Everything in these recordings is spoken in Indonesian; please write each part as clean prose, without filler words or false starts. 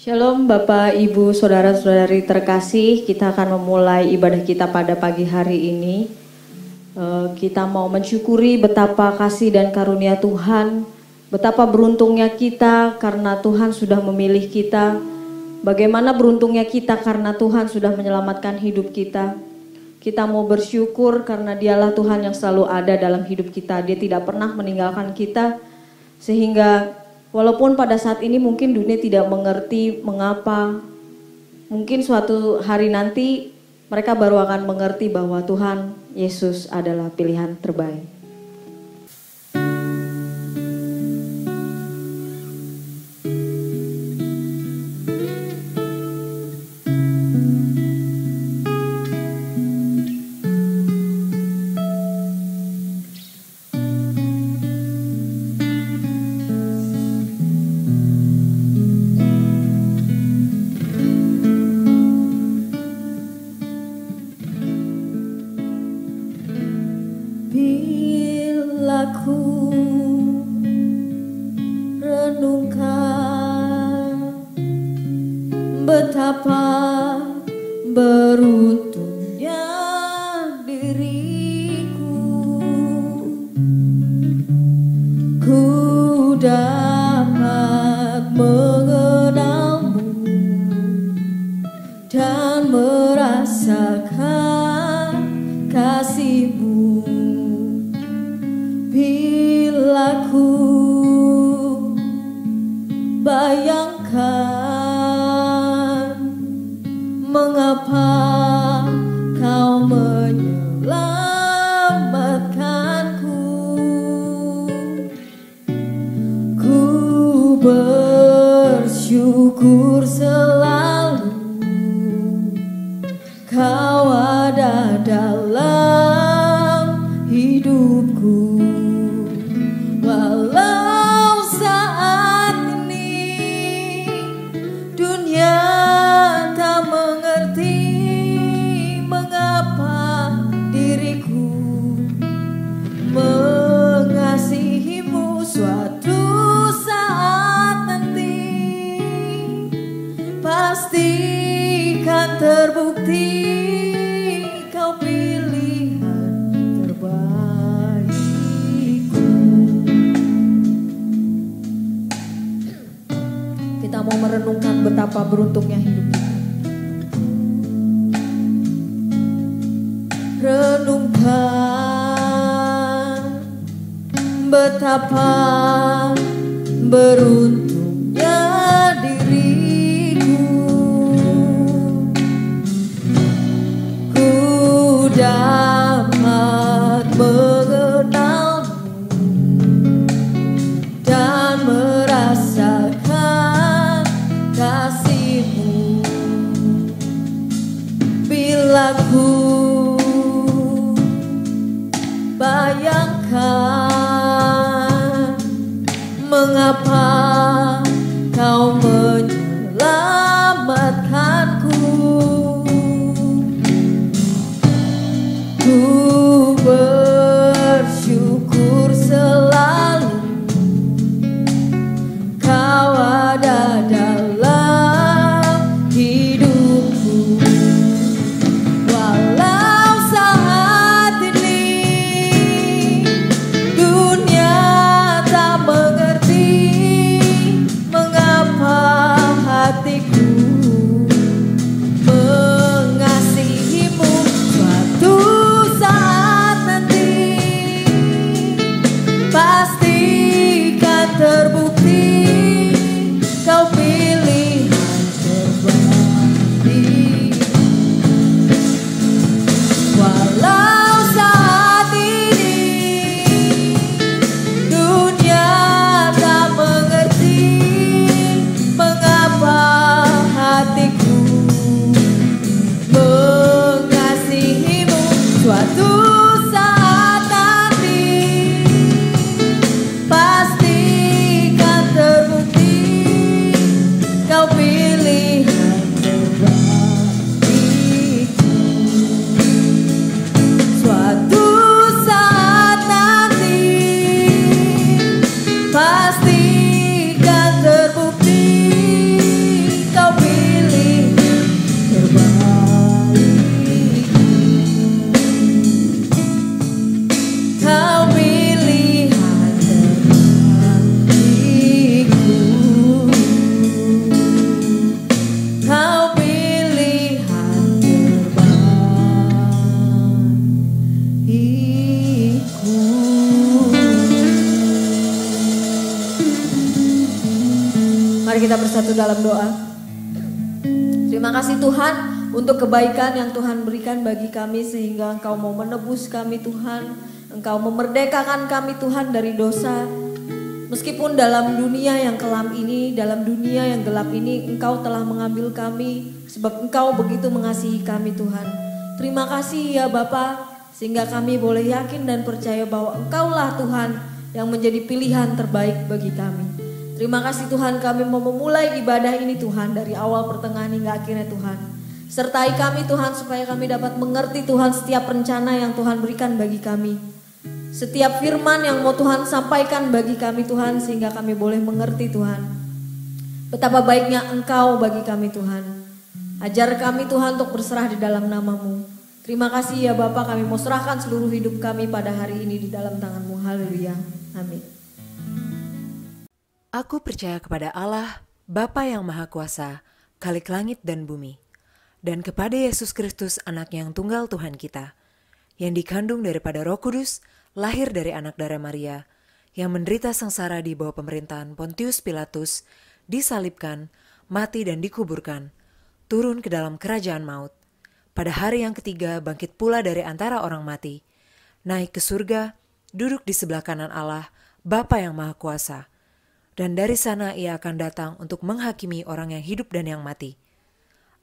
Shalom Bapak, Ibu, Saudara-saudari terkasih. Kita akan memulai ibadah kita pada pagi hari ini. Kita mau mensyukuri betapa kasih dan karunia Tuhan, betapa beruntungnya kita karena Tuhan sudah memilih kita, bagaimana beruntungnya kita karena Tuhan sudah menyelamatkan hidup kita. Kita mau bersyukur karena Dialah Tuhan yang selalu ada dalam hidup kita. Dia tidak pernah meninggalkan kita, sehingga walaupun pada saat ini mungkin dunia tidak mengerti mengapa, mungkin suatu hari nanti mereka baru akan mengerti bahwa Tuhan Yesus adalah pilihan terbaik. Betapa beruntungnya diriku, ku dapat mengenalmu dan merasakan kasih-Mu. Bila ku bayangkan mengapa Kau menyelamatkanku, ku bersyukur selalu Kau ada dalam hidupku. Walau saat ini dunia tak mengerti mengapa diriku mengasihi-Mu, suatu saat nanti pastikan terbukti Kau pilihan terbaikku. Kita mau merenungkan betapa beruntungnya hidup kita. Renungkan betapa beruntungnya diriku, ku dapat mengenalmu dan merasakan kasih-Mu. Bila ku bayangkan mengapa Kau menyelamatkanku, ku bersyukur selalu Kau ada dalam hidupku. Walau Mari kita bersatu dalam doa. Terima kasih Tuhan untuk kebaikan yang Tuhan berikan bagi kami sehingga Engkau mau menebus kami Tuhan. Engkau memerdekakan kami Tuhan dari dosa. Meskipun dalam dunia yang kelam ini, dalam dunia yang gelap ini, Engkau telah mengambil kami sebab Engkau begitu mengasihi kami Tuhan. Terima kasih ya Bapa, sehingga kami boleh yakin dan percaya bahwa Engkaulah Tuhan yang menjadi pilihan terbaik bagi kami. Terima kasih Tuhan, kami mau memulai ibadah ini Tuhan dari awal pertengahan hingga akhirnya Tuhan. Sertai kami Tuhan supaya kami dapat mengerti Tuhan setiap rencana yang Tuhan berikan bagi kami. Setiap firman yang mau Tuhan sampaikan bagi kami Tuhan sehingga kami boleh mengerti Tuhan. Betapa baiknya Engkau bagi kami Tuhan. Ajar kami Tuhan untuk berserah di dalam nama-Mu. Terima kasih ya Bapa, kami mau serahkan seluruh hidup kami pada hari ini di dalam tangan-Mu. Haleluya. Amin. Aku percaya kepada Allah, Bapa yang Maha Kuasa, Khalik langit dan bumi, dan kepada Yesus Kristus anaknya yang tunggal Tuhan kita, yang dikandung daripada Roh Kudus, lahir dari anak darah Maria, yang menderita sengsara di bawah pemerintahan Pontius Pilatus, disalibkan, mati dan dikuburkan, turun ke dalam kerajaan maut. Pada hari yang ketiga bangkit pula dari antara orang mati, naik ke surga, duduk di sebelah kanan Allah, Bapa yang Maha Kuasa. Dan dari sana ia akan datang untuk menghakimi orang yang hidup dan yang mati.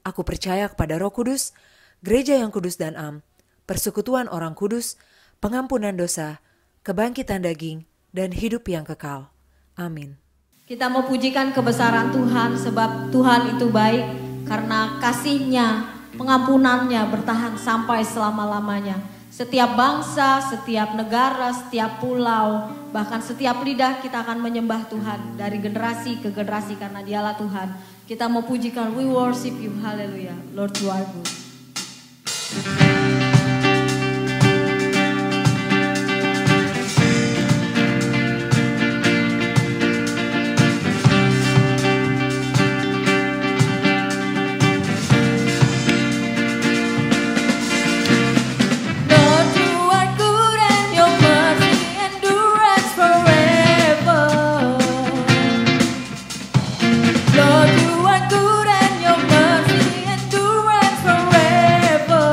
Aku percaya kepada Roh Kudus, gereja yang kudus dan am, persekutuan orang kudus, pengampunan dosa, kebangkitan daging, dan hidup yang kekal. Amin. Kita mau pujikan kebesaran Tuhan sebab Tuhan itu baik karena kasih-Nya, pengampunannya bertahan sampai selama-lamanya. Setiap bangsa, setiap negara, setiap pulau, bahkan setiap lidah kita akan menyembah Tuhan dari generasi ke generasi karena Dialah Tuhan. Kita mau pujikan, we worship you, haleluya. Lord, you are good. Lord, you are good and your mercy endureth forever.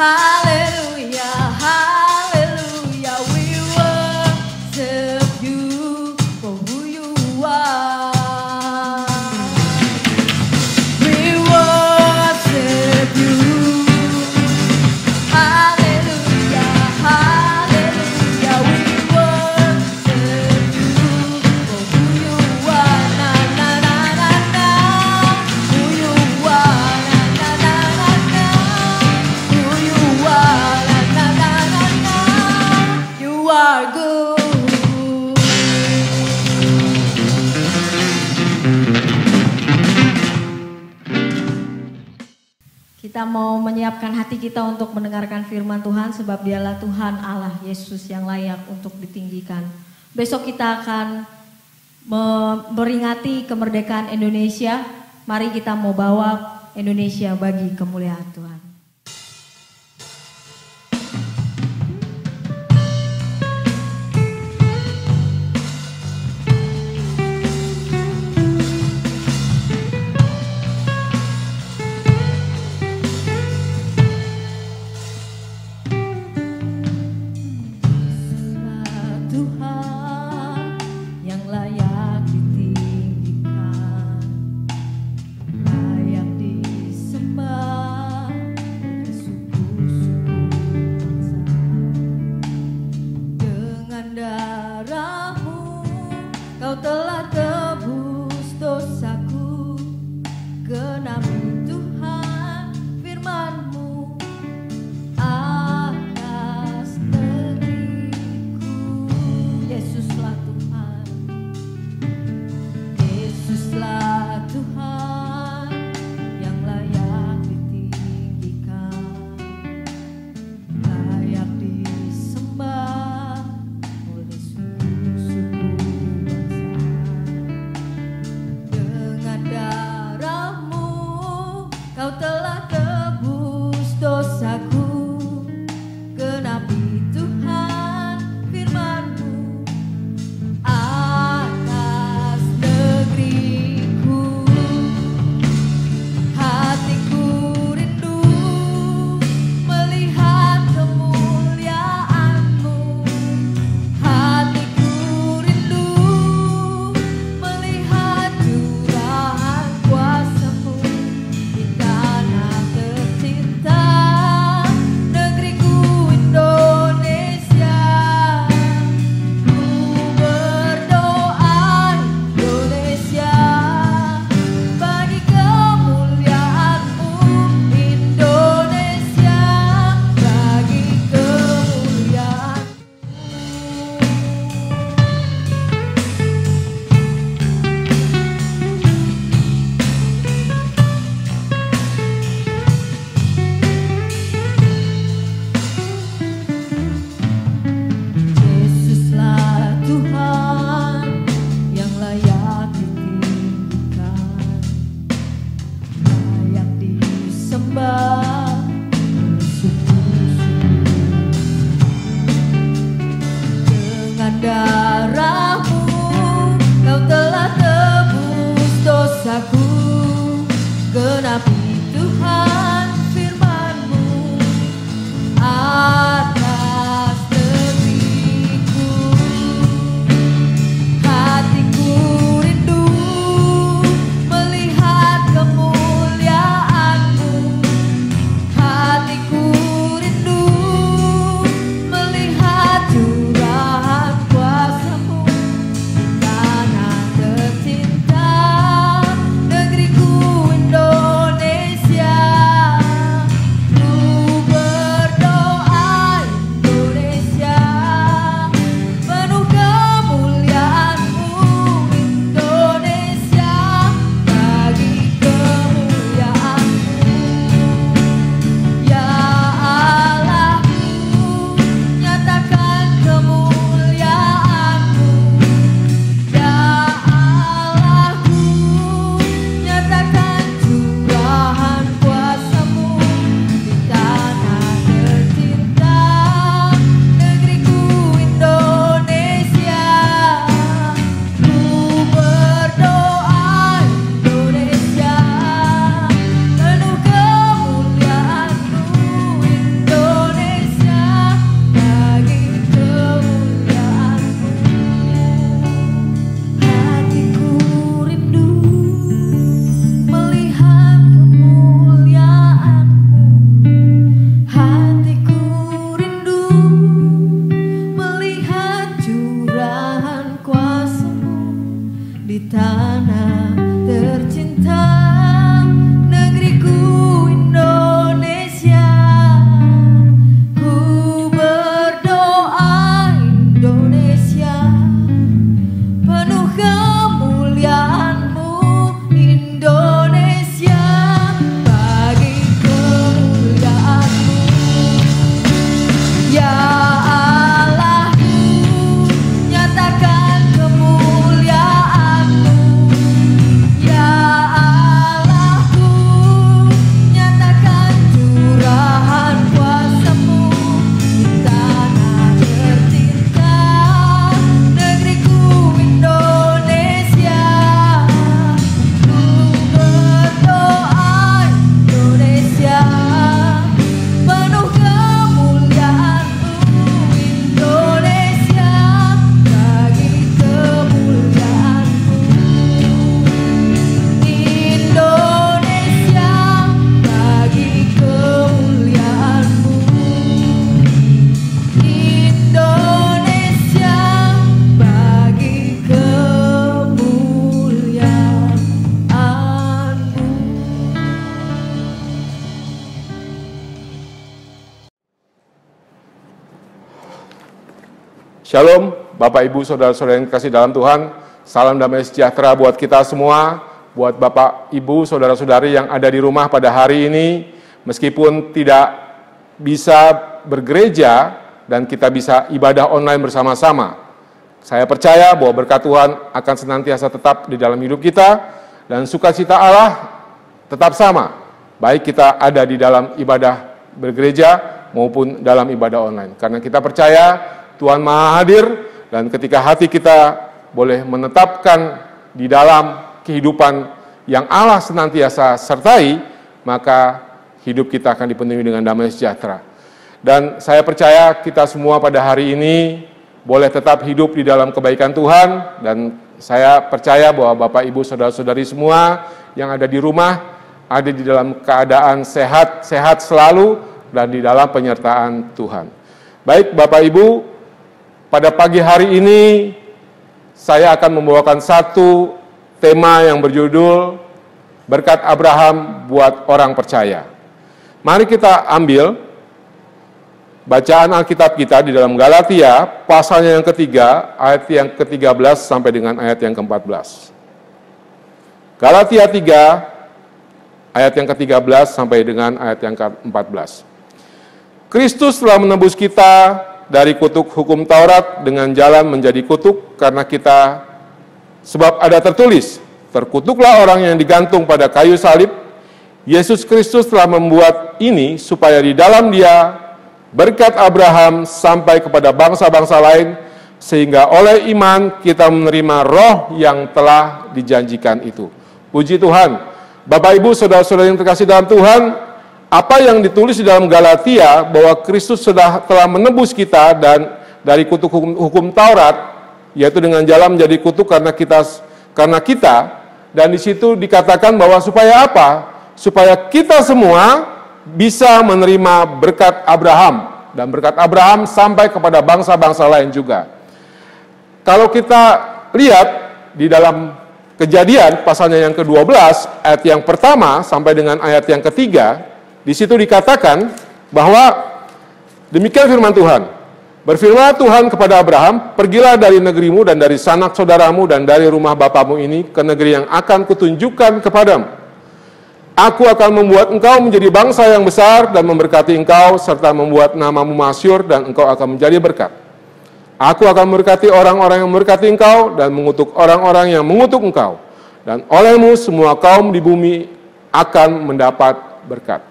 Hallelujah, hallelujah, we worship you for who you are. We worship you. Hallelujah, hallelujah, we worship you for who you are. Na na na na na, who you are. Na na na na na, who you are. Na na na na na, you are good. Kita mau menyiapkan hati kita untuk mendengarkan firman Tuhan sebab dialah Tuhan Allah Yesus yang layak untuk ditinggikan. Besok kita akan memperingati kemerdekaan Indonesia. Mari kita mau bawa Indonesia bagi kemuliaan Tuhan. Tuhan yang layak ditinggikan, layak disembah. Shalom, Bapak Ibu, Saudara-saudara yang dikasihi dalam Tuhan. Salam damai sejahtera buat kita semua, buat Bapak Ibu, Saudara-saudari yang ada di rumah pada hari ini. Meskipun tidak bisa bergereja dan kita bisa ibadah online bersama-sama. Saya percaya bahwa berkat Tuhan akan senantiasa tetap di dalam hidup kita dan sukacita Allah tetap sama. Baik kita ada di dalam ibadah bergereja maupun dalam ibadah online. Karena kita percaya Tuhan Maha Hadir, dan ketika hati kita boleh menetapkan di dalam kehidupan yang Allah senantiasa sertai, maka hidup kita akan dipenuhi dengan damai sejahtera. Dan saya percaya kita semua pada hari ini boleh tetap hidup di dalam kebaikan Tuhan, dan saya percaya bahwa Bapak Ibu Saudara-saudari semua yang ada di rumah ada di dalam keadaan sehat selalu dan di dalam penyertaan Tuhan. Baik Bapak Ibu, pada pagi hari ini, saya akan membawakan satu tema yang berjudul Berkat Abraham buat Orang Percaya. Mari kita ambil bacaan Alkitab kita di dalam Galatia, pasalnya yang ketiga, ayat yang ke-13 sampai dengan ayat yang ke-14. Galatia 3, ayat yang ke-13 sampai dengan ayat yang ke-14. Kristus telah menebus kita dari kutuk hukum Taurat dengan jalan menjadi kutuk karena kita, sebab ada tertulis, terkutuklah orang yang digantung pada kayu salib. Yesus Kristus telah membuat ini supaya di dalam Dia berkat Abraham sampai kepada bangsa-bangsa lain, sehingga oleh iman kita menerima roh yang telah dijanjikan itu. Puji Tuhan. Bapak Ibu Saudara-saudara yang terkasih dalam Tuhan, apa yang ditulis di dalam Galatia bahwa Kristus telah menebus kita dan dari kutuk hukum Taurat, yaitu dengan jalan menjadi kutuk karena kita, dan di situ dikatakan bahwa supaya apa? Supaya kita semua bisa menerima berkat Abraham, dan berkat Abraham sampai kepada bangsa-bangsa lain juga. Kalau kita lihat di dalam Kejadian pasalnya yang ke-12 ayat yang pertama sampai dengan ayat yang ketiga, di situ dikatakan bahwa demikian firman Tuhan. Berfirmanlah Tuhan kepada Abraham, pergilah dari negerimu dan dari sanak saudaramu dan dari rumah bapamu ini ke negeri yang akan kutunjukkan kepadamu. Aku akan membuat engkau menjadi bangsa yang besar dan memberkati engkau serta membuat namamu masyhur dan engkau akan menjadi berkat. Aku akan memberkati orang-orang yang memberkati engkau dan mengutuk orang-orang yang mengutuk engkau. Dan olehmu semua kaum di bumi akan mendapat berkat.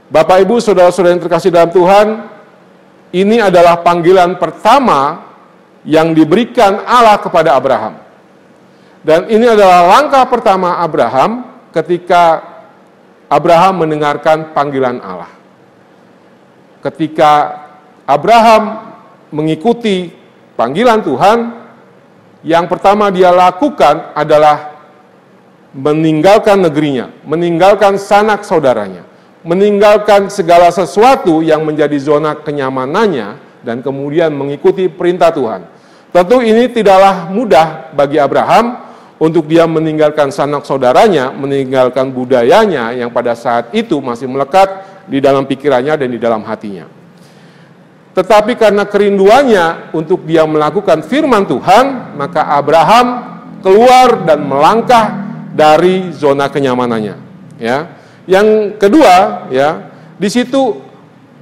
Bapak Ibu Saudara-saudara yang terkasih dalam Tuhan, ini adalah panggilan pertama yang diberikan Allah kepada Abraham. Dan ini adalah langkah pertama Abraham ketika Abraham mendengarkan panggilan Allah. Ketika Abraham mengikuti panggilan Tuhan, yang pertama dia lakukan adalah meninggalkan negerinya, meninggalkan sanak saudaranya, meninggalkan segala sesuatu yang menjadi zona kenyamanannya, dan kemudian mengikuti perintah Tuhan. Tentu ini tidaklah mudah bagi Abraham untuk dia meninggalkan sanak saudaranya, meninggalkan budayanya yang pada saat itu masih melekat di dalam pikirannya dan di dalam hatinya. Tetapi karena kerinduannya untuk dia melakukan firman Tuhan, maka Abraham keluar dan melangkah dari zona kenyamanannya. Ya. Yang kedua, ya, di situ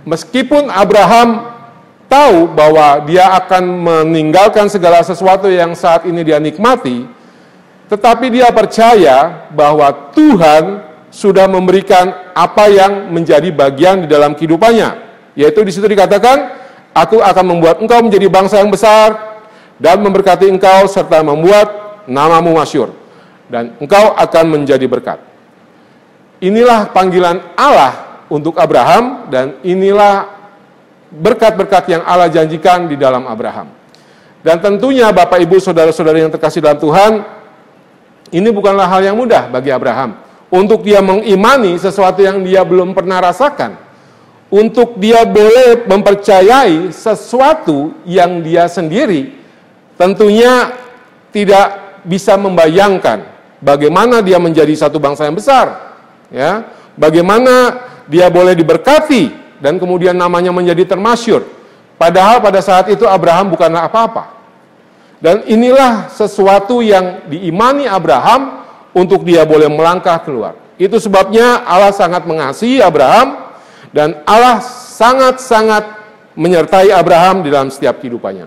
meskipun Abraham tahu bahwa dia akan meninggalkan segala sesuatu yang saat ini dia nikmati, tetapi dia percaya bahwa Tuhan sudah memberikan apa yang menjadi bagian di dalam kehidupannya. Yaitu di situ dikatakan, aku akan membuat engkau menjadi bangsa yang besar dan memberkati engkau serta membuat namamu masyhur dan engkau akan menjadi berkat. Inilah panggilan Allah untuk Abraham dan inilah berkat-berkat yang Allah janjikan di dalam Abraham. Dan tentunya Bapak Ibu Saudara-saudari yang terkasih dalam Tuhan, ini bukanlah hal yang mudah bagi Abraham untuk dia mengimani sesuatu yang dia belum pernah rasakan. Untuk dia boleh mempercayai sesuatu yang dia sendiri tentunya tidak bisa membayangkan bagaimana dia menjadi satu bangsa yang besar, ya, bagaimana dia boleh diberkati dan kemudian namanya menjadi termasyhur, Padahal pada saat itu Abraham bukanlah apa-apa. Dan inilah sesuatu yang diimani Abraham untuk dia boleh melangkah keluar. Itu sebabnya Allah sangat mengasihi Abraham dan Allah sangat-sangat menyertai Abraham di dalam setiap kehidupannya.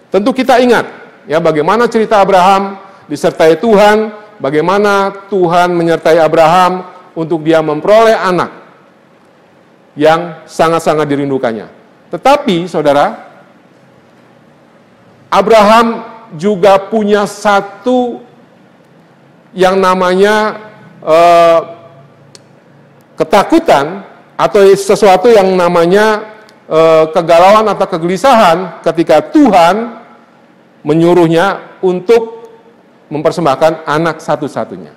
Tentu kita ingat ya bagaimana cerita Abraham disertai Tuhan, bagaimana Tuhan menyertai Abraham untuk dia memperoleh anak yang sangat-sangat dirindukannya. Tetapi saudara, Abraham juga punya satu yang namanya ketakutan atau sesuatu yang namanya kegalauan atau kegelisahan ketika Tuhan menyuruhnya untuk mempersembahkan anak satu-satunya.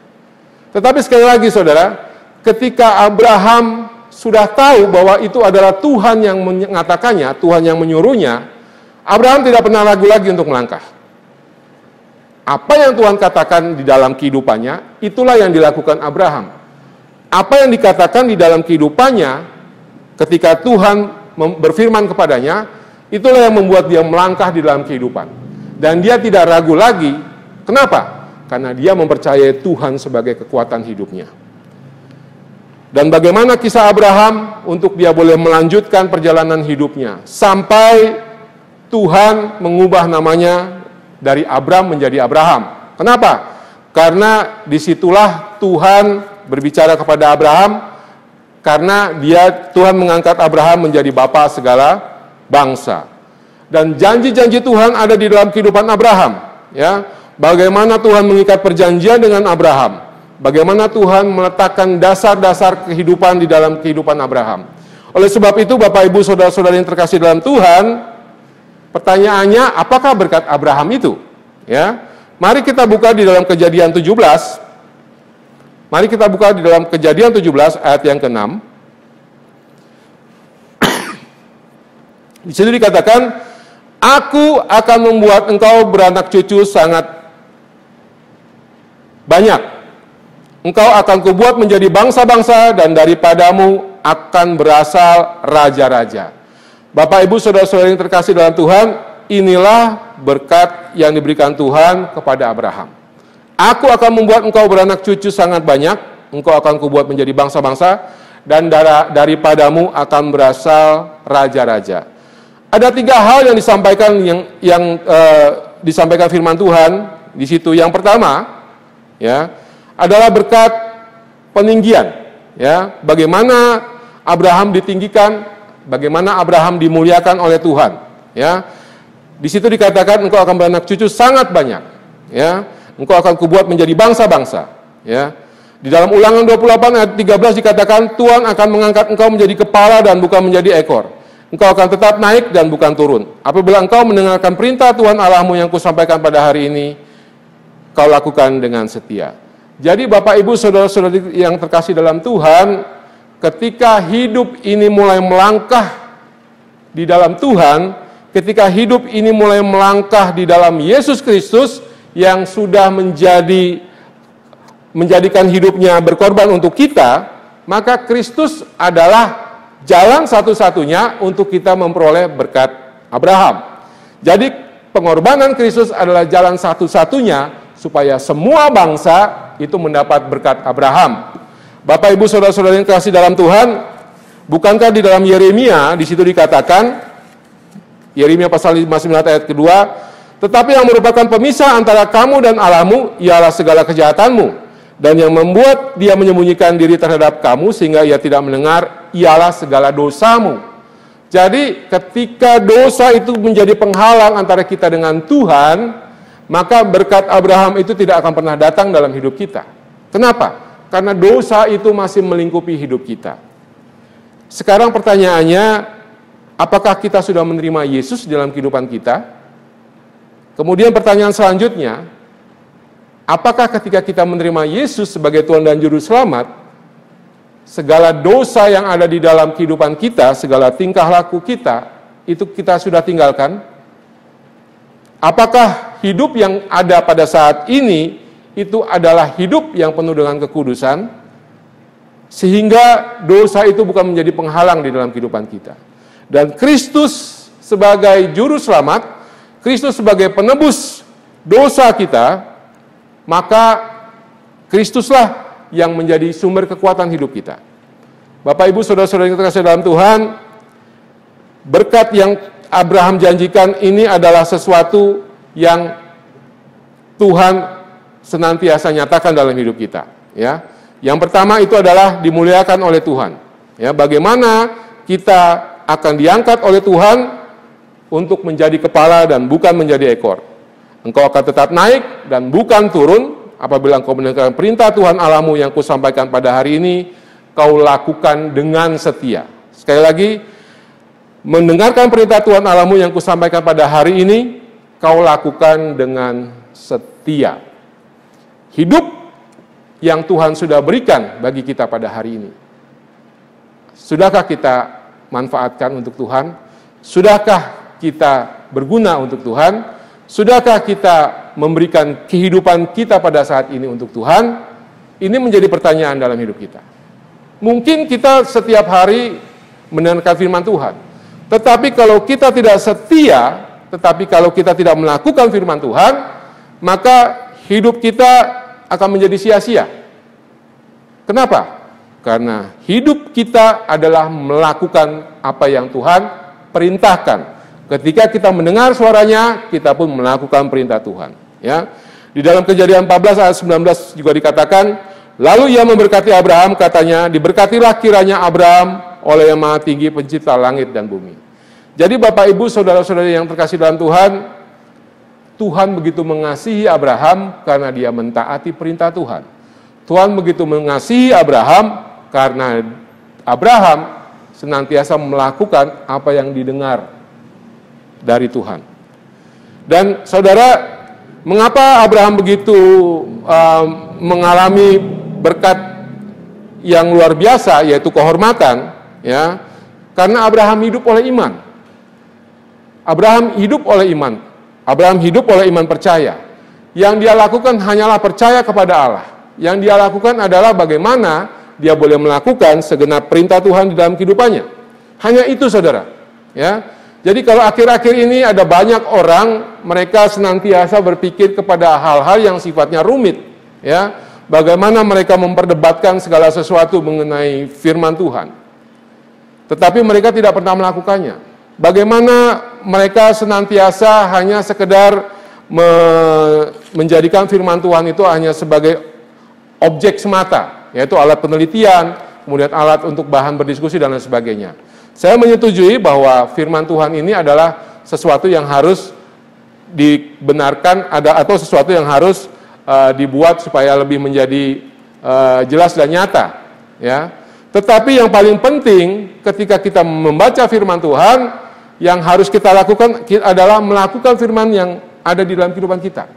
Tetapi sekali lagi saudara, ketika Abraham sudah tahu bahwa itu adalah Tuhan yang mengatakannya, Tuhan yang menyuruhnya, Abraham tidak pernah ragu lagi untuk melangkah. Apa yang Tuhan katakan di dalam kehidupannya, itulah yang dilakukan Abraham. Apa yang dikatakan di dalam kehidupannya, ketika Tuhan berfirman kepadanya, itulah yang membuat dia melangkah di dalam kehidupan. Dan dia tidak ragu lagi. Kenapa? Karena dia mempercayai Tuhan sebagai kekuatan hidupnya. Dan bagaimana kisah Abraham untuk dia boleh melanjutkan perjalanan hidupnya sampai Tuhan mengubah namanya dari Abram menjadi Abraham. Kenapa? Karena disitulah Tuhan berbicara kepada Abraham, karena Tuhan mengangkat Abraham menjadi bapa segala bangsa. Dan janji-janji Tuhan ada di dalam kehidupan Abraham. Ya, bagaimana Tuhan mengikat perjanjian dengan Abraham? Bagaimana Tuhan meletakkan dasar-dasar kehidupan di dalam kehidupan Abraham? Oleh sebab itu, Bapak, Ibu, saudara-saudara yang terkasih dalam Tuhan, pertanyaannya, apakah berkat Abraham itu? Ya, mari kita buka di dalam Kejadian 17. Mari kita buka di dalam Kejadian 17 ayat yang ke-6. Di sini dikatakan, aku akan membuat engkau beranak cucu sangat banyak. Engkau akan kubuat menjadi bangsa-bangsa dan daripadamu akan berasal raja-raja. Bapak, Ibu, saudara-saudara yang terkasih dalam Tuhan, inilah berkat yang diberikan Tuhan kepada Abraham. Aku akan membuat engkau beranak cucu sangat banyak, engkau akan kubuat menjadi bangsa-bangsa, dan daripadamu akan berasal raja-raja. Ada 3 hal yang disampaikan disampaikan firman Tuhan di situ. Yang pertama, ya, adalah berkat peninggian. Ya, bagaimana Abraham ditinggikan, bagaimana Abraham dimuliakan oleh Tuhan. Ya, di situ dikatakan engkau akan beranak cucu sangat banyak. Ya, engkau akan kubuat menjadi bangsa-bangsa. Ya, di dalam Ulangan 28 ayat 13 dikatakan Tuhan akan mengangkat engkau menjadi kepala dan bukan menjadi ekor. Engkau akan tetap naik dan bukan turun. Apabila engkau mendengarkan perintah Tuhan Allahmu yang kusampaikan pada hari ini, kau lakukan dengan setia. Jadi Bapak, Ibu, saudara-saudari yang terkasih dalam Tuhan, ketika hidup ini mulai melangkah di dalam Tuhan, ketika hidup ini mulai melangkah di dalam Yesus Kristus yang sudah menjadikan hidupnya berkorban untuk kita, maka Kristus adalah jalan satu-satunya untuk kita memperoleh berkat Abraham. Jadi pengorbanan Kristus adalah jalan satu-satunya supaya semua bangsa itu mendapat berkat Abraham. Bapak, Ibu, saudara-saudara yang kasih dalam Tuhan, bukankah di dalam Yeremia di situ dikatakan, Yeremia pasal 59 ayat kedua, tetapi yang merupakan pemisah antara kamu dan Allahmu ialah segala kejahatanmu, dan yang membuat dia menyembunyikan diri terhadap kamu sehingga ia tidak mendengar ialah segala dosamu. Jadi ketika dosa itu menjadi penghalang antara kita dengan Tuhan, maka berkat Abraham itu tidak akan pernah datang dalam hidup kita. Kenapa? Karena dosa itu masih melingkupi hidup kita. Sekarang pertanyaannya, apakah kita sudah menerima Yesus dalam kehidupan kita? Kemudian pertanyaan selanjutnya, apakah ketika kita menerima Yesus sebagai Tuhan dan Juru Selamat, segala dosa yang ada di dalam kehidupan kita, segala tingkah laku kita, itu kita sudah tinggalkan? Apakah hidup yang ada pada saat ini itu adalah hidup yang penuh dengan kekudusan, sehingga dosa itu bukan menjadi penghalang di dalam kehidupan kita. Dan Kristus sebagai juru selamat, Kristus sebagai penebus dosa kita, maka Kristuslah yang menjadi sumber kekuatan hidup kita. Bapak Ibu Saudara-saudara yang terkasih dalam Tuhan, berkat yang Abraham janjikan ini adalah sesuatu yang Tuhan senantiasa nyatakan dalam hidup kita. Ya, yang pertama itu adalah dimuliakan oleh Tuhan. Ya, bagaimana kita akan diangkat oleh Tuhan untuk menjadi kepala dan bukan menjadi ekor. Engkau akan tetap naik dan bukan turun. Apabila engkau mendengarkan perintah Tuhan Allahmu yang kusampaikan pada hari ini, kau lakukan dengan setia. Sekali lagi, mendengarkan perintah Tuhan Allahmu yang kusampaikan pada hari ini, kau lakukan dengan setia. Hidup yang Tuhan sudah berikan bagi kita pada hari ini, sudahkah kita manfaatkan untuk Tuhan? Sudahkah kita berguna untuk Tuhan? Sudahkah kita memberikan kehidupan kita pada saat ini untuk Tuhan? Ini menjadi pertanyaan dalam hidup kita. Mungkin kita setiap hari mendengarkan firman Tuhan, tetapi kalau kita tidak setia, tetapi kalau kita tidak melakukan firman Tuhan, maka hidup kita akan menjadi sia-sia. Kenapa? Karena hidup kita adalah melakukan apa yang Tuhan perintahkan. Ketika kita mendengar suaranya, kita pun melakukan perintah Tuhan. Ya, di dalam Kejadian 14 ayat 19 juga dikatakan, lalu ia memberkati Abraham, katanya, diberkatilah kiranya Abraham oleh Yang Maha Tinggi, pencipta langit dan bumi. Jadi Bapak Ibu Saudara-saudari yang terkasih dalam Tuhan, Tuhan begitu mengasihi Abraham karena dia mentaati perintah Tuhan. Tuhan begitu mengasihi Abraham karena Abraham senantiasa melakukan apa yang didengar dari Tuhan. Dan saudara, mengapa Abraham begitu mengalami berkat yang luar biasa, yaitu kehormatan? Ya, karena Abraham hidup oleh iman. Abraham hidup oleh iman. Abraham hidup oleh iman percaya. Yang dia lakukan hanyalah percaya kepada Allah. Yang dia lakukan adalah bagaimana dia boleh melakukan segenap perintah Tuhan di dalam kehidupannya. Hanya itu, saudara. Ya. Jadi kalau akhir-akhir ini ada banyak orang, mereka senantiasa berpikir kepada hal-hal yang sifatnya rumit, ya. Bagaimana mereka memperdebatkan segala sesuatu mengenai firman Tuhan. Tetapi mereka tidak pernah melakukannya. Bagaimana mereka senantiasa hanya sekedar menjadikan firman Tuhan itu hanya sebagai objek semata, yaitu alat penelitian, kemudian alat untuk bahan berdiskusi dan lain sebagainya. Saya menyetujui bahwa firman Tuhan ini adalah sesuatu yang harus dibenarkan atau sesuatu yang harus dibuat supaya lebih menjadi jelas dan nyata, ya. Tetapi yang paling penting ketika kita membaca firman Tuhan, yang harus kita lakukan adalah melakukan firman yang ada di dalam kehidupan kita.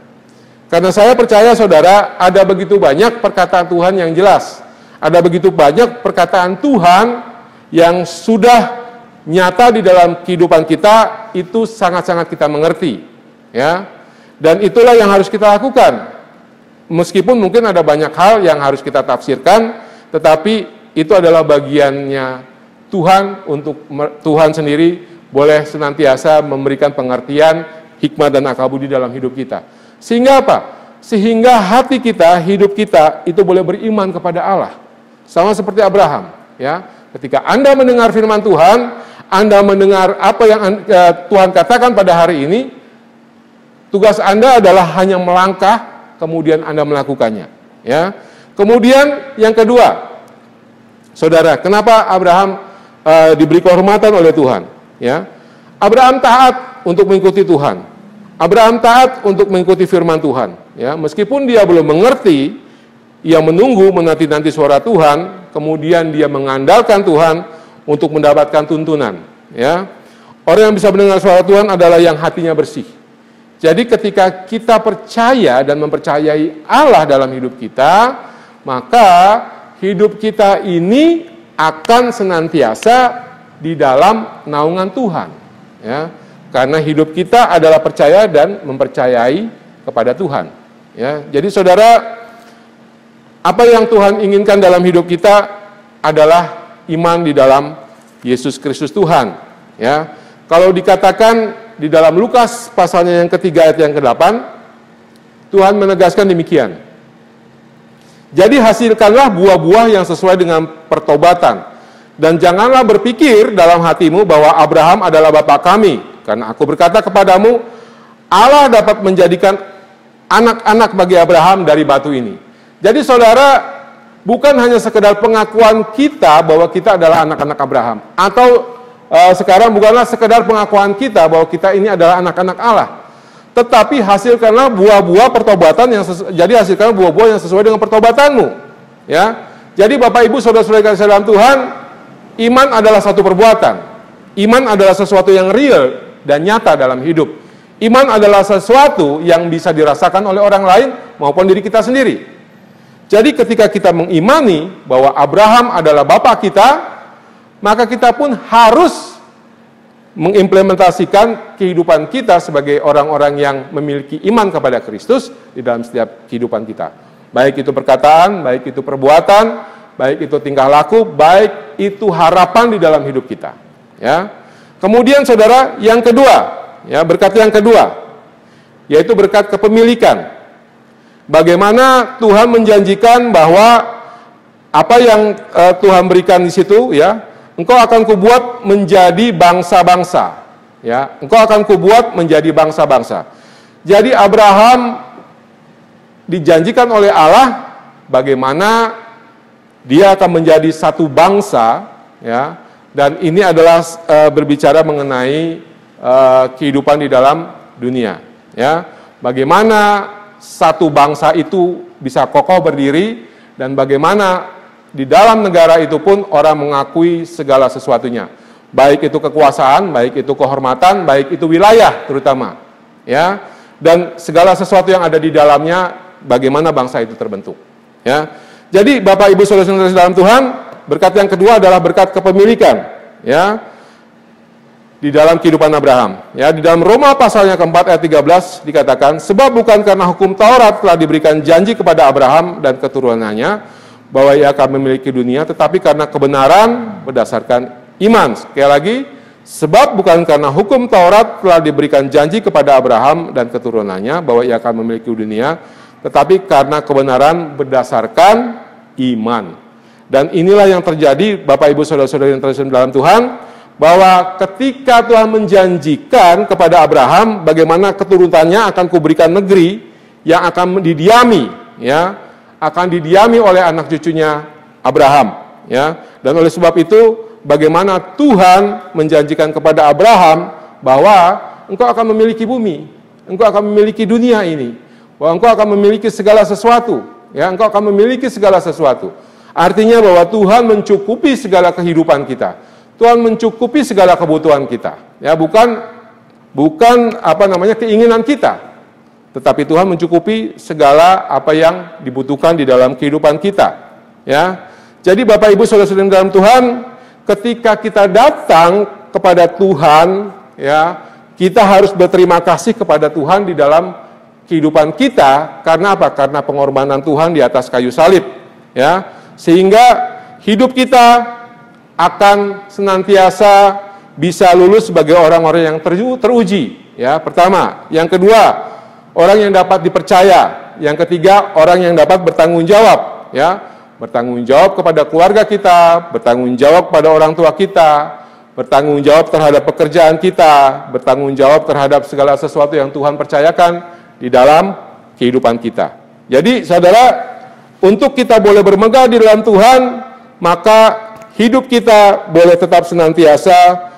Karena saya percaya, saudara, ada begitu banyak perkataan Tuhan yang jelas, ada begitu banyak perkataan Tuhan yang sudah nyata di dalam kehidupan kita, itu sangat-sangat kita mengerti, ya. Dan itulah yang harus kita lakukan. Meskipun mungkin ada banyak hal yang harus kita tafsirkan, tetapi itu adalah bagiannya Tuhan, untuk Tuhan sendiri boleh senantiasa memberikan pengertian, hikmah dan akal budi dalam hidup kita. Sehingga apa? Sehingga hati kita, hidup kita itu boleh beriman kepada Allah. Sama seperti Abraham, ya. Ketika Anda mendengar firman Tuhan, Anda mendengar apa yang Tuhan katakan pada hari ini, tugas Anda adalah hanya melangkah, kemudian Anda melakukannya. Ya. Kemudian yang kedua, saudara, kenapa Abraham diberi kehormatan oleh Tuhan? Ya. Abraham taat untuk mengikuti Tuhan. Abraham taat untuk mengikuti firman Tuhan. Ya. Meskipun dia belum mengerti, ia menunggu menanti-nanti suara Tuhan, kemudian dia mengandalkan Tuhan untuk mendapatkan tuntunan. Ya, orang yang bisa mendengar suara Tuhan adalah yang hatinya bersih. Jadi ketika kita percaya dan mempercayai Allah dalam hidup kita, maka hidup kita ini akan senantiasa di dalam naungan Tuhan. Ya, karena hidup kita adalah percaya dan mempercayai kepada Tuhan. Ya, jadi saudara, apa yang Tuhan inginkan dalam hidup kita adalah iman di dalam Yesus Kristus Tuhan. Ya, Kalau dikatakan di dalam Lukas pasalnya yang ketiga ayat yang ke-8, Tuhan menegaskan demikian. Jadi hasilkanlah buah-buah yang sesuai dengan pertobatan. Dan janganlah berpikir dalam hatimu bahwa Abraham adalah bapa kami. Karena aku berkata kepadamu, Allah dapat menjadikan anak-anak bagi Abraham dari batu ini. Jadi saudara, bukan hanya sekedar pengakuan kita bahwa kita adalah anak-anak Abraham. Atau sekarang bukanlah sekedar pengakuan kita bahwa kita ini adalah anak-anak Allah. Tetapi hasilkanlah buah-buah pertobatan hasilkanlah buah-buah yang sesuai dengan pertobatanmu. Ya. Jadi Bapak Ibu Saudara-saudara kasih dalam Tuhan, iman adalah satu perbuatan. Iman adalah sesuatu yang real dan nyata dalam hidup. Iman adalah sesuatu yang bisa dirasakan oleh orang lain maupun diri kita sendiri. Jadi ketika kita mengimani bahwa Abraham adalah bapa kita, maka kita pun harus mengimplementasikan kehidupan kita sebagai orang-orang yang memiliki iman kepada Kristus di dalam setiap kehidupan kita. Baik itu perkataan, baik itu perbuatan, baik itu tingkah laku, baik itu harapan di dalam hidup kita. Ya. Kemudian saudara, yang kedua, ya, berkat yang kedua, yaitu berkat kepemilikan. Bagaimana Tuhan menjanjikan bahwa apa yang Tuhan berikan di situ, ya, engkau akan kubuat menjadi bangsa-bangsa, ya, engkau akan kubuat menjadi bangsa-bangsa. Jadi Abraham dijanjikan oleh Allah bagaimana dia akan menjadi satu bangsa, ya, dan ini adalah berbicara mengenai kehidupan di dalam dunia, ya, bagaimana satu bangsa itu bisa kokoh berdiri dan bagaimana di dalam negara itu pun orang mengakui segala sesuatunya, baik itu kekuasaan, baik itu kehormatan, baik itu wilayah terutama, ya, dan segala sesuatu yang ada di dalamnya, bagaimana bangsa itu terbentuk, ya. Jadi Bapak Ibu Saudara-saudara dalam Tuhan, berkat yang kedua adalah berkat kepemilikan, ya, di dalam kehidupan Abraham. Ya, di dalam Roma pasalnya keempat ayat 13 dikatakan, sebab bukan karena hukum Taurat telah diberikan janji kepada Abraham dan keturunannya bahwa ia akan memiliki dunia, tetapi karena kebenaran berdasarkan iman. Sekali lagi, sebab bukan karena hukum Taurat telah diberikan janji kepada Abraham dan keturunannya bahwa ia akan memiliki dunia, tetapi karena kebenaran berdasarkan iman. Dan inilah yang terjadi Bapak Ibu Saudara-saudari yang terkasih dalam Tuhan, bahwa ketika Tuhan menjanjikan kepada Abraham bagaimana keturunannya akan kuberikan negeri yang akan didiami, ya, akan didiami oleh anak cucunya Abraham, ya. Dan oleh sebab itu bagaimana Tuhan menjanjikan kepada Abraham bahwa engkau akan memiliki bumi, engkau akan memiliki dunia ini, bahwa engkau akan memiliki segala sesuatu, ya, engkau akan memiliki segala sesuatu. Artinya bahwa Tuhan mencukupi segala kehidupan kita. Tuhan mencukupi segala kebutuhan kita, ya, bukan keinginan kita, tetapi Tuhan mencukupi segala apa yang dibutuhkan di dalam kehidupan kita, ya. Jadi Bapak Ibu Saudara-saudara dalam Tuhan, ketika kita datang kepada Tuhan, ya, kita harus berterima kasih kepada Tuhan di dalam kehidupan kita. Karena apa? Karena pengorbanan Tuhan di atas kayu salib, ya, sehingga hidup kita akan senantiasa bisa lulus sebagai orang-orang yang teruji, ya. Pertama, yang kedua, orang yang dapat dipercaya, yang ketiga, orang yang dapat bertanggung jawab, ya, bertanggung jawab kepada keluarga kita, bertanggung jawab kepada orang tua kita, bertanggung jawab terhadap pekerjaan kita, bertanggung jawab terhadap segala sesuatu yang Tuhan percayakan di dalam kehidupan kita. Jadi, saudara, untuk kita boleh bermegah di dalam Tuhan, maka hidup kita boleh tetap senantiasa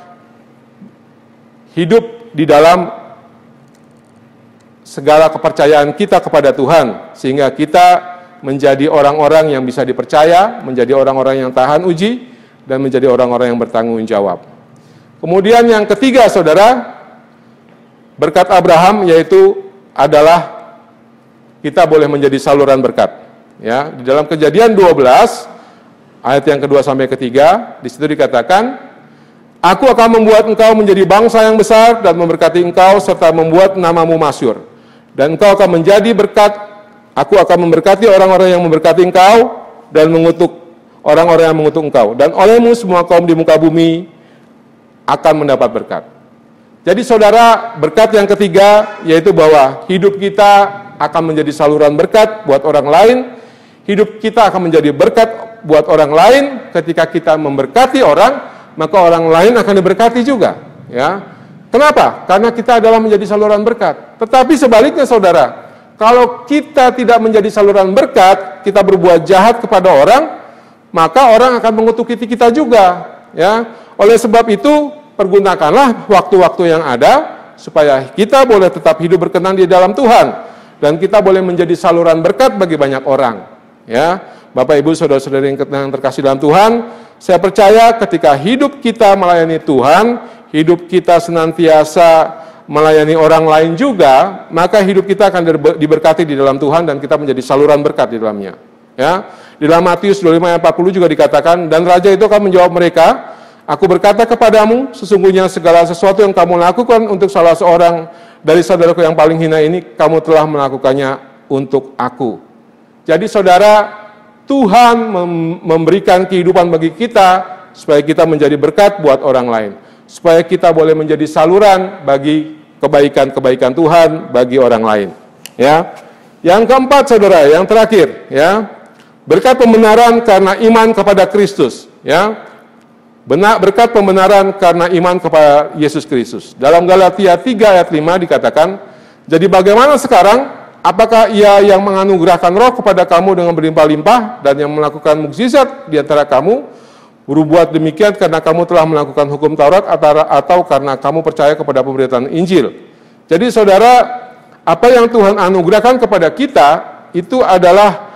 hidup di dalam segala kepercayaan kita kepada Tuhan, sehingga kita menjadi orang-orang yang bisa dipercaya, menjadi orang-orang yang tahan uji, dan menjadi orang-orang yang bertanggung jawab. Kemudian yang ketiga, saudara, berkat Abraham yaitu adalah kita boleh menjadi saluran berkat. Ya, di dalam Kejadian 12 ayat yang kedua sampai ketiga, di situ dikatakan, aku akan membuat engkau menjadi bangsa yang besar dan memberkati engkau serta membuat namamu masyhur. Dan engkau akan menjadi berkat, aku akan memberkati orang-orang yang memberkati engkau dan mengutuk orang-orang yang mengutuk engkau. Dan olehmu semua kaum di muka bumi akan mendapat berkat. Jadi saudara, berkat yang ketiga yaitu bahwa hidup kita akan menjadi saluran berkat buat orang lain. Hidup kita akan menjadi berkat buat orang lain. Ketika kita memberkati orang, maka orang lain akan diberkati juga. Ya, kenapa? Karena kita adalah menjadi saluran berkat. Tetapi sebaliknya saudara, kalau kita tidak menjadi saluran berkat, kita berbuat jahat kepada orang, maka orang akan mengutuki kita juga. Ya, oleh sebab itu pergunakanlah waktu-waktu yang ada supaya kita boleh tetap hidup berkenan di dalam Tuhan dan kita boleh menjadi saluran berkat bagi banyak orang. Ya, Bapak Ibu saudara-saudari yang terkasih dalam Tuhan, saya percaya ketika hidup kita melayani Tuhan, hidup kita senantiasa melayani orang lain juga, maka hidup kita akan diberkati di dalam Tuhan dan kita menjadi saluran berkat di dalamnya. Ya, di dalam Matius 25 ayat 40 juga dikatakan, dan raja itu akan menjawab mereka, aku berkata kepadamu, sesungguhnya segala sesuatu yang kamu lakukan untuk salah seorang dari saudaraku yang paling hina ini, kamu telah melakukannya untuk aku. Jadi saudara, Tuhan memberikan kehidupan bagi kita, supaya kita menjadi berkat buat orang lain. Supaya kita boleh menjadi saluran bagi kebaikan-kebaikan Tuhan bagi orang lain. Ya. Yang keempat saudara, yang terakhir, ya, berkat pembenaran karena iman kepada Kristus. Ya. Berkat pembenaran karena iman kepada Yesus Kristus. Dalam Galatia 3 ayat 5 dikatakan, jadi bagaimana sekarang? Apakah Ia yang menganugerahkan roh kepada kamu dengan berlimpah-limpah dan yang melakukan mukjizat di antara kamu, berbuat demikian karena kamu telah melakukan hukum Taurat atau karena kamu percaya kepada pemberitaan Injil? Jadi saudara, apa yang Tuhan anugerahkan kepada kita itu adalah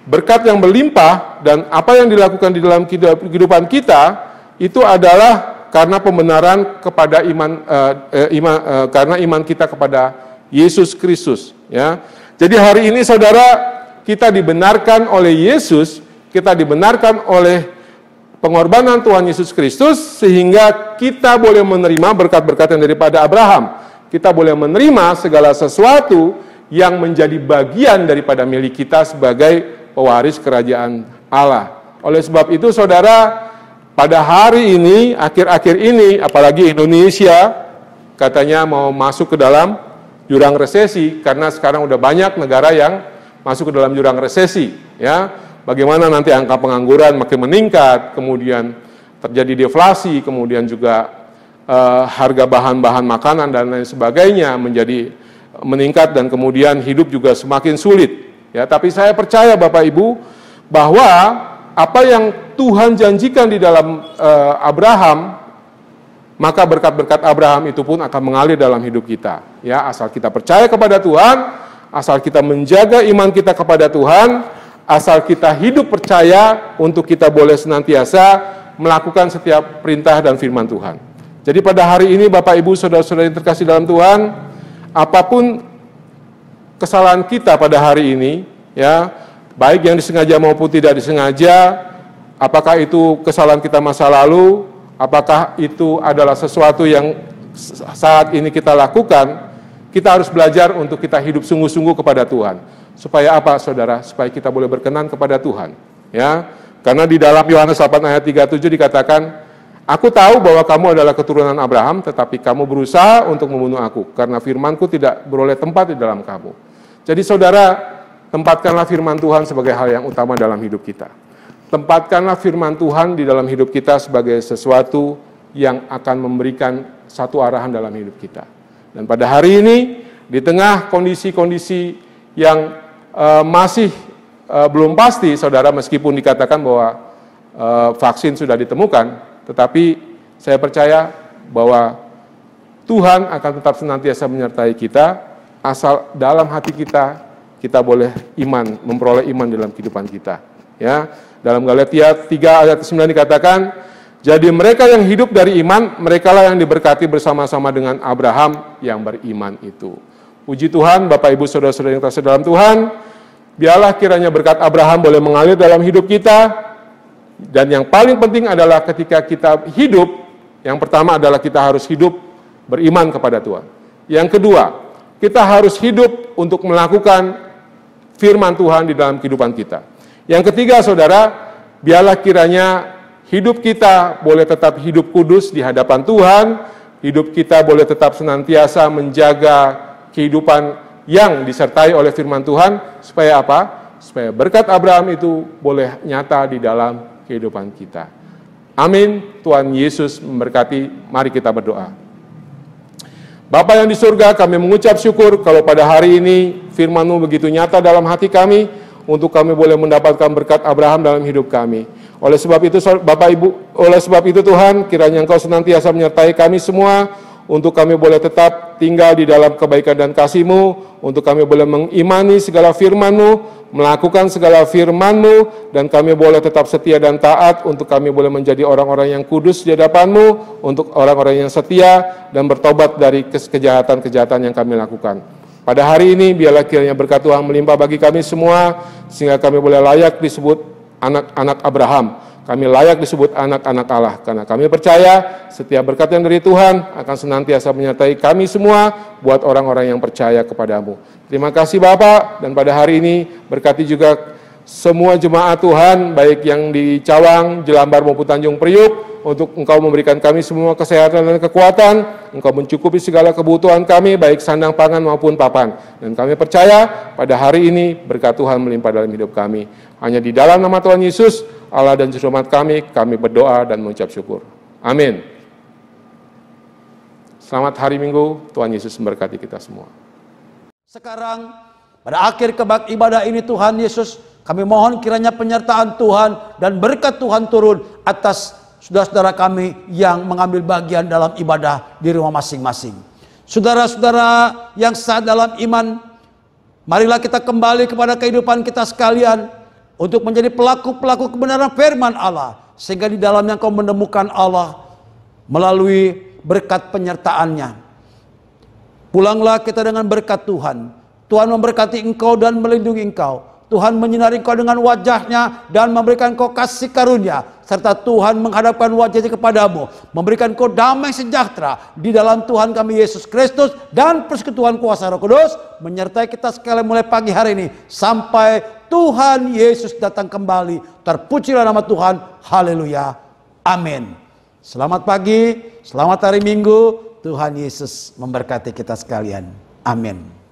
berkat yang berlimpah, dan apa yang dilakukan di dalam kehidupan kita itu adalah karena pembenaran kepada karena iman kita kepada Yesus Kristus. Ya, jadi hari ini saudara, kita dibenarkan oleh Yesus, kita dibenarkan oleh pengorbanan Tuhan Yesus Kristus, sehingga kita boleh menerima berkat-berkat yang daripada Abraham. Kita boleh menerima segala sesuatu yang menjadi bagian daripada milik kita sebagai pewaris kerajaan Allah. Oleh sebab itu saudara, pada hari ini, akhir-akhir ini, apalagi Indonesia katanya mau masuk ke dalam jurang resesi, karena sekarang udah banyak negara yang masuk ke dalam jurang resesi. Ya, bagaimana nanti angka pengangguran makin meningkat, kemudian terjadi deflasi, kemudian juga harga bahan-bahan makanan dan lain sebagainya menjadi meningkat, dan kemudian hidup juga semakin sulit. Ya, tapi saya percaya Bapak Ibu bahwa apa yang Tuhan janjikan di dalam Abraham, maka berkat-berkat Abraham itu pun akan mengalir dalam hidup kita. Ya, asal kita percaya kepada Tuhan, asal kita menjaga iman kita kepada Tuhan, asal kita hidup percaya untuk kita boleh senantiasa melakukan setiap perintah dan firman Tuhan. Jadi pada hari ini Bapak Ibu saudara-saudari yang terkasih dalam Tuhan, apapun kesalahan kita pada hari ini, ya, baik yang disengaja maupun tidak disengaja, apakah itu kesalahan kita masa lalu, apakah itu adalah sesuatu yang saat ini kita lakukan, kita harus belajar untuk kita hidup sungguh-sungguh kepada Tuhan. Supaya apa saudara? Supaya kita boleh berkenan kepada Tuhan. Ya, karena di dalam Yohanes 8 ayat 37 dikatakan, aku tahu bahwa kamu adalah keturunan Abraham, tetapi kamu berusaha untuk membunuh aku, karena firmanku tidak beroleh tempat di dalam kamu. Jadi saudara, tempatkanlah firman Tuhan sebagai hal yang utama dalam hidup kita. Tempatkanlah firman Tuhan di dalam hidup kita sebagai sesuatu yang akan memberikan satu arahan dalam hidup kita. Dan pada hari ini, di tengah kondisi-kondisi yang masih belum pasti, saudara, meskipun dikatakan bahwa vaksin sudah ditemukan, tetapi saya percaya bahwa Tuhan akan tetap senantiasa menyertai kita, asal dalam hati kita boleh iman, memperoleh iman dalam kehidupan kita. Ya, dalam Galatia 3 ayat 9 dikatakan, jadi mereka yang hidup dari iman, merekalah yang diberkati bersama-sama dengan Abraham yang beriman itu. Puji Tuhan, Bapak Ibu saudara-saudara yang terkasih dalam Tuhan, biarlah kiranya berkat Abraham boleh mengalir dalam hidup kita. Dan yang paling penting adalah ketika kita hidup, yang pertama adalah kita harus hidup beriman kepada Tuhan. Yang kedua, kita harus hidup untuk melakukan firman Tuhan di dalam kehidupan kita. Yang ketiga, saudara, biarlah kiranya hidup kita boleh tetap hidup kudus di hadapan Tuhan, hidup kita boleh tetap senantiasa menjaga kehidupan yang disertai oleh firman Tuhan, supaya apa? Supaya berkat Abraham itu boleh nyata di dalam kehidupan kita. Amin. Tuhan Yesus memberkati. Mari kita berdoa. Bapa yang di surga, kami mengucap syukur kalau pada hari ini firman-Mu begitu nyata dalam hati kami, untuk kami boleh mendapatkan berkat Abraham dalam hidup kami. Oleh sebab itu Bapak Ibu, oleh sebab itu Tuhan, kiranya Engkau senantiasa menyertai kami semua, untuk kami boleh tetap tinggal di dalam kebaikan dan kasih-Mu, untuk kami boleh mengimani segala firman-Mu, melakukan segala firman-Mu, dan kami boleh tetap setia dan taat, untuk kami boleh menjadi orang-orang yang kudus di hadapan-Mu, untuk orang-orang yang setia dan bertobat dari kejahatan-kejahatan yang kami lakukan. Pada hari ini, biarlah kiranya berkat Tuhan melimpah bagi kami semua, sehingga kami boleh layak disebut anak-anak Abraham. Kami layak disebut anak-anak Allah, karena kami percaya setiap berkat yang dari Tuhan akan senantiasa menyertai kami semua, buat orang-orang yang percaya kepadamu. Terima kasih Bapak, dan pada hari ini berkati juga semua jemaat Tuhan, baik yang di Cawang, Jelambar maupun Tanjung Priuk, untuk Engkau memberikan kami semua kesehatan dan kekuatan, Engkau mencukupi segala kebutuhan kami, baik sandang pangan maupun papan. Dan kami percaya pada hari ini berkat Tuhan melimpah dalam hidup kami. Hanya di dalam nama Tuhan Yesus, Allah dan Juru Selamat kami berdoa dan mengucap syukur. Amin. Selamat hari Minggu, Tuhan Yesus memberkati kita semua. Sekarang, pada akhir ibadah ini Tuhan Yesus, kami mohon kiranya penyertaan Tuhan dan berkat Tuhan turun atas saudara-saudara kami yang mengambil bagian dalam ibadah di rumah masing-masing. Saudara-saudara yang sah dalam iman, marilah kita kembali kepada kehidupan kita sekalian untuk menjadi pelaku-pelaku kebenaran firman Allah, sehingga di dalamnya kau menemukan Allah melalui berkat penyertaannya. Pulanglah kita dengan berkat Tuhan. Tuhan memberkati engkau dan melindungi engkau. Tuhan menyinari engkau dengan wajahnya dan memberikan engkau kasih karunia, serta Tuhan menghadapkan wajahnya kepadamu, memberikan engkau damai sejahtera di dalam Tuhan kami Yesus Kristus, dan persekutuan kuasa Roh Kudus menyertai kita sekalian mulai pagi hari ini sampai Tuhan Yesus datang kembali. Terpujilah nama Tuhan. Haleluya. Amin. Selamat pagi, selamat hari Minggu. Tuhan Yesus memberkati kita sekalian. Amin.